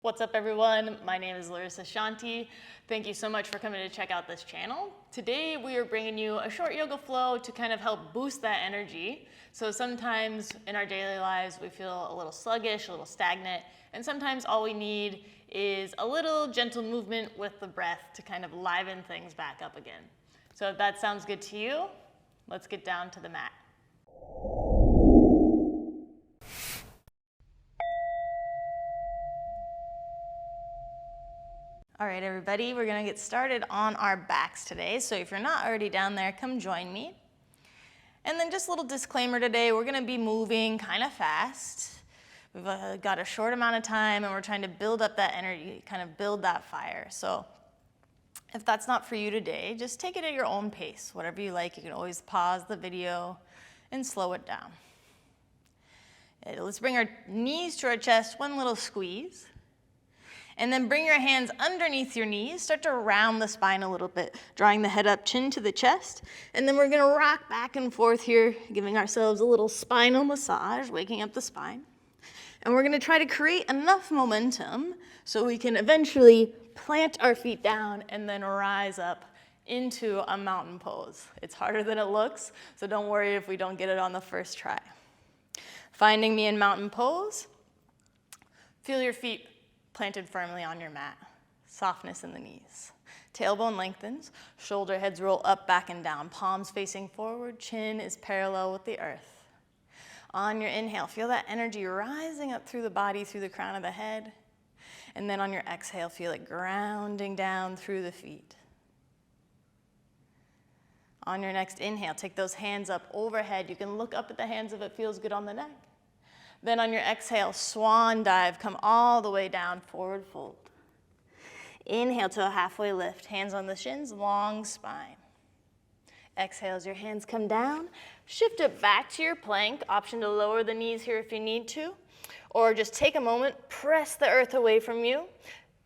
What's up everyone? My name is Larissa Shanti. Thank you so much for coming to check out this channel. Today we are bringing you a short yoga flow to kind of help boost that energy. So sometimes in our daily lives we feel a little sluggish, a little stagnant, and sometimes all we need is a little gentle movement with the breath to kind of liven things back up again. So if that sounds good to you, let's get down to the mat. All right, everybody, we're gonna get started on our backs today. So if you're not already down there, come join me. And then just a little disclaimer today, we're gonna be moving kind of fast. We've got a short amount of time and we're trying to build up that energy, kind of build that fire. So if that's not for you today, just take it at your own pace. Whatever you like, you can always pause the video and slow it down. Let's bring our knees to our chest, one little squeeze. And then bring your hands underneath your knees, start to round the spine a little bit, drawing the head up, chin to the chest. And then we're gonna rock back and forth here, giving ourselves a little spinal massage, waking up the spine. And we're gonna try to create enough momentum so we can eventually plant our feet down and then rise up into a mountain pose. It's harder than it looks, so don't worry if we don't get it on the first try. Finding me in mountain pose, feel your feet planted firmly on your mat. Softness in the knees. Tailbone lengthens, shoulder heads roll up, back, and down. Palms facing forward, chin is parallel with the earth. On your inhale, feel that energy rising up through the body, through the crown of the head. And then on your exhale, feel it grounding down through the feet. On your next inhale, take those hands up overhead. You can look up at the hands if it feels good on the neck. Then on your exhale, swan dive, come all the way down, forward fold. Inhale to a halfway lift, hands on the shins, long spine. Exhale as your hands come down, shift it back to your plank, option to lower the knees here if you need to, or just take a moment, press the earth away from you,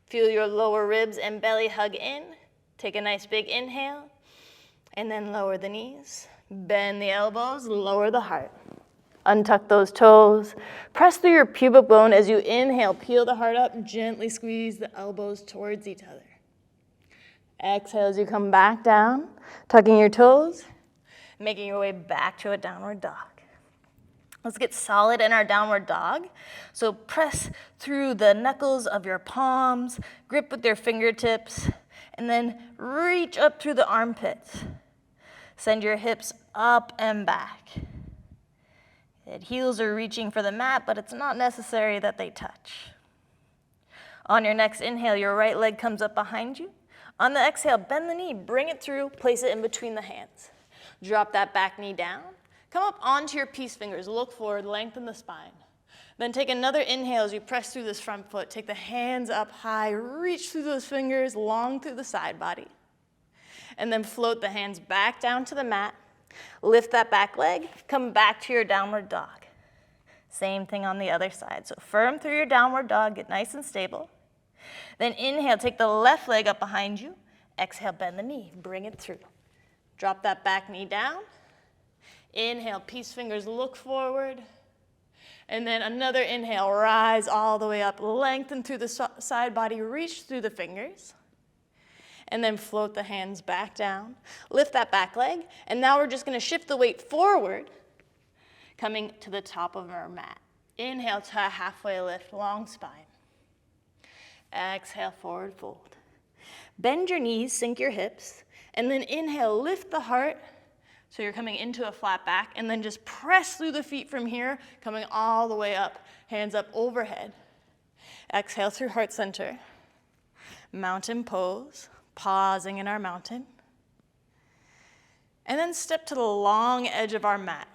feel your lower ribs and belly hug in, take a nice big inhale, and then lower the knees, bend the elbows, lower the heart. Untuck those toes. Press through your pubic bone as you inhale. Peel the heart up. Gently squeeze the elbows towards each other. Exhale as you come back down, tucking your toes, making your way back to a downward dog. Let's get solid in our downward dog. So press through the knuckles of your palms, grip with your fingertips, and then reach up through the armpits. Send your hips up and back. Heels are reaching for the mat, but it's not necessary that they touch. On your next inhale, your right leg comes up behind you. On the exhale, bend the knee, bring it through, place it in between the hands. Drop that back knee down. Come up onto your peace fingers, look forward, lengthen the spine. Then take another inhale as you press through this front foot. Take the hands up high, reach through those fingers, long through the side body. And then float the hands back down to the mat. Lift that back leg, come back to your downward dog. Same thing on the other side. So firm through your downward dog, get nice and stable. Then inhale, take the left leg up behind you. Exhale, bend the knee, bring it through. Drop that back knee down. Inhale, peace fingers, look forward. And then another inhale, rise all the way up, lengthen through the side body, reach through the fingers. And then float the hands back down. Lift that back leg. And now we're just going to shift the weight forward, coming to the top of our mat. Inhale to a halfway lift, long spine. Exhale, forward fold. Bend your knees, sink your hips. And then inhale, lift the heart. So you're coming into a flat back. And then just press through the feet from here, coming all the way up. Hands up overhead. Exhale through heart center. Mountain pose. Pausing in our mountain. And then step to the long edge of our mat.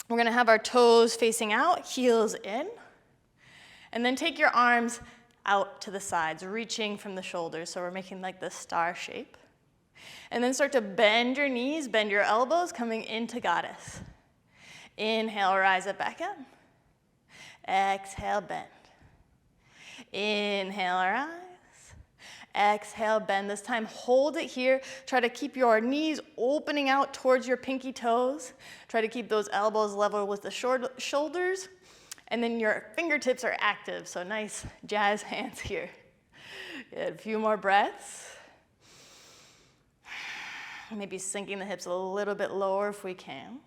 We're gonna have our toes facing out, heels in. And then take your arms out to the sides, reaching from the shoulders. So we're making like this star shape. And then start to bend your knees, bend your elbows, coming into goddess. Inhale, rise it back up. Exhale, bend. Inhale, rise. Exhale, bend. This time, hold it here. Try to keep your knees opening out towards your pinky toes. Try to keep those elbows level with the shoulders. And then your fingertips are active, so nice jazz hands here. Good. A few more breaths. Maybe sinking the hips a little bit lower if we can.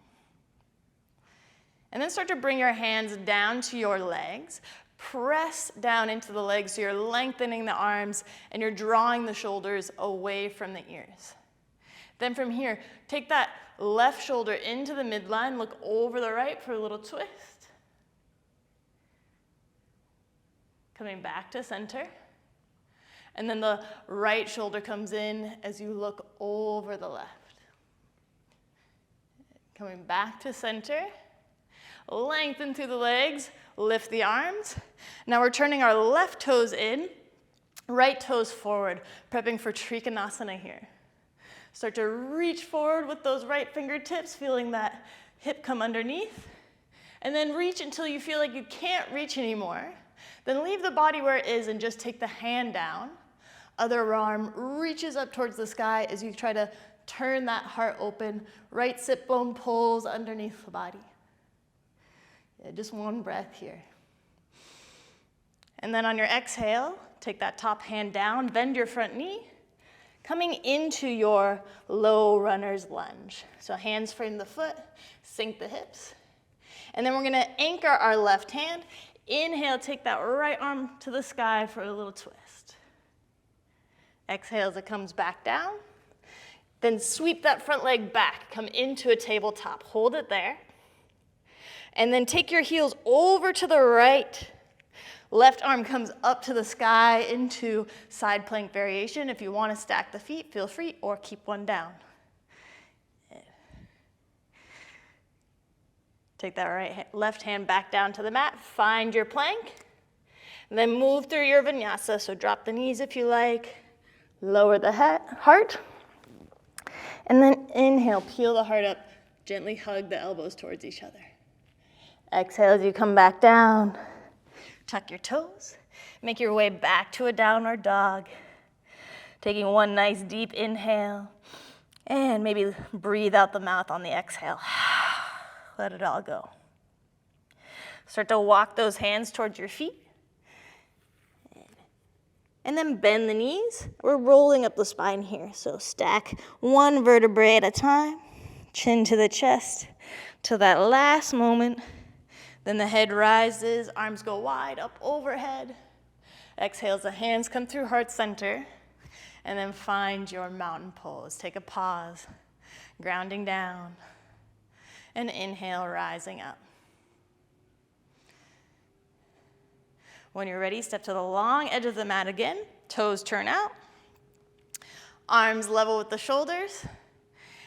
And then start to bring your hands down to your legs. Press down into the legs so you're lengthening the arms and you're drawing the shoulders away from the ears. Then from here, take that left shoulder into the midline, look over the right for a little twist. Coming back to center. And then the right shoulder comes in as you look over the left. Coming back to center. Lengthen through the legs, lift the arms. Now we're turning our left toes in, right toes forward, prepping for Trikonasana here. Start to reach forward with those right fingertips, feeling that hip come underneath. And then reach until you feel like you can't reach anymore. Then leave the body where it is and just take the hand down. Other arm reaches up towards the sky as you try to turn that heart open. Right sit bone pulls underneath the body. Yeah, just one breath here. And then on your exhale, take that top hand down, bend your front knee, coming into your low runner's lunge. So hands frame the foot, sink the hips. And then we're gonna anchor our left hand. Inhale, take that right arm to the sky for a little twist. Exhale as it comes back down. Then sweep that front leg back, come into a tabletop. Hold it there. And then take your heels over to the right. Left arm comes up to the sky into side plank variation. If you want to stack the feet, feel free, or keep one down. Take that left hand back down to the mat. Find your plank. And then move through your vinyasa. So drop the knees if you like. Lower the heart. And then inhale, peel the heart up. Gently hug the elbows towards each other. Exhale as you come back down. Tuck your toes. Make your way back to a downward dog. Taking one nice deep inhale. And maybe breathe out the mouth on the exhale. Let it all go. Start to walk those hands towards your feet. And then bend the knees. We're rolling up the spine here. So stack one vertebrae at a time. Chin to the chest. Till that last moment. Then the head rises, arms go wide, up overhead. Exhale as the hands come through heart center. And then find your mountain pose. Take a pause, grounding down. And inhale, rising up. When you're ready, step to the long edge of the mat again. Toes turn out. Arms level with the shoulders.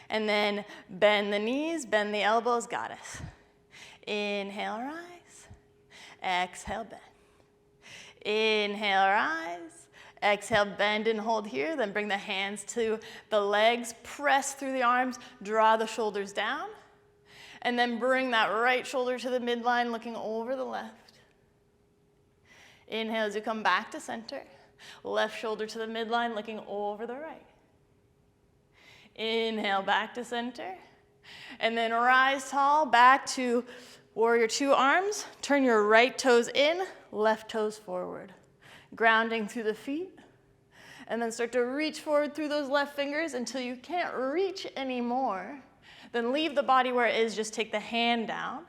And then bend the knees, bend the elbows, goddess. Inhale, rise. Exhale, bend. Inhale, rise. Exhale, bend and hold here. Then bring the hands to the legs. Press through the arms. Draw the shoulders down. And then bring that right shoulder to the midline, looking over the left. Inhale as you come back to center. Left shoulder to the midline, looking over the right. Inhale, back to center. And then rise tall, back to warrior two arms. Turn your right toes in, left toes forward. Grounding through the feet. And then start to reach forward through those left fingers until you can't reach anymore. Then leave the body where it is, just take the hand down.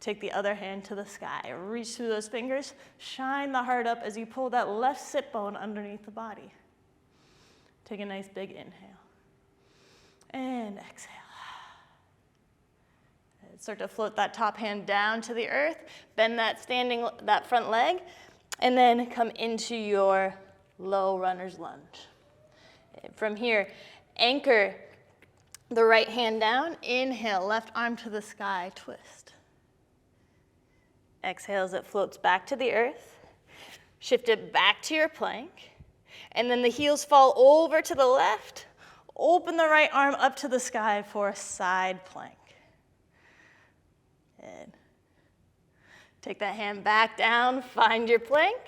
Take the other hand to the sky. Reach through those fingers. Shine the heart up as you pull that left sit bone underneath the body. Take a nice big inhale. And exhale. Start to float that top hand down to the earth. Bend that front leg. And then come into your low runner's lunge. From here, anchor the right hand down. Inhale, left arm to the sky, twist. Exhale as it floats back to the earth. Shift it back to your plank. And then the heels fall over to the left. Open the right arm up to the sky for a side plank. Good. Take that hand back down, find your plank.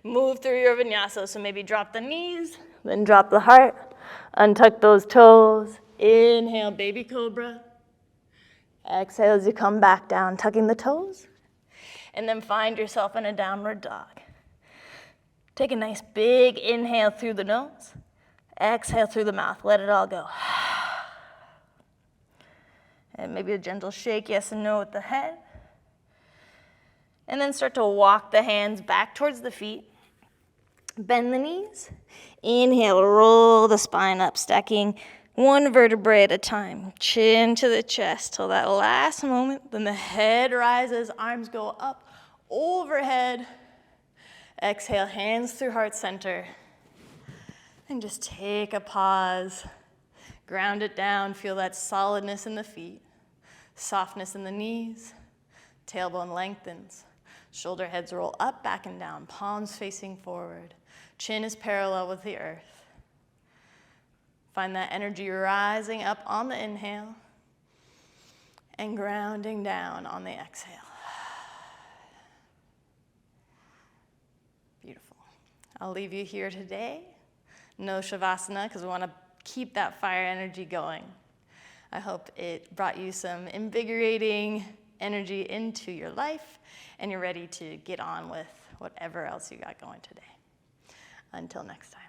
Move through your vinyasa, so maybe drop the knees, then drop the heart. Untuck those toes. Inhale, baby cobra. Exhale as you come back down, tucking the toes. And then find yourself in a downward dog. Take a nice big inhale through the nose. Exhale through the mouth. Let it all go. And maybe a gentle shake, yes and no with the head. And then start to walk the hands back towards the feet. Bend the knees. Inhale, roll the spine up, stacking one vertebrae at a time. Chin to the chest till that last moment. Then the head rises, arms go up, overhead. Exhale, hands through heart center. And just take a pause. Ground it down, feel that solidness in the feet, softness in the knees, tailbone lengthens. Shoulder heads roll up, back and down, palms facing forward. Chin is parallel with the earth. Find that energy rising up on the inhale and grounding down on the exhale. Beautiful. I'll leave you here today. No Shavasana, because we want to keep that fire energy going. I hope it brought you some invigorating energy into your life, and you're ready to get on with whatever else you got going today. Until next time.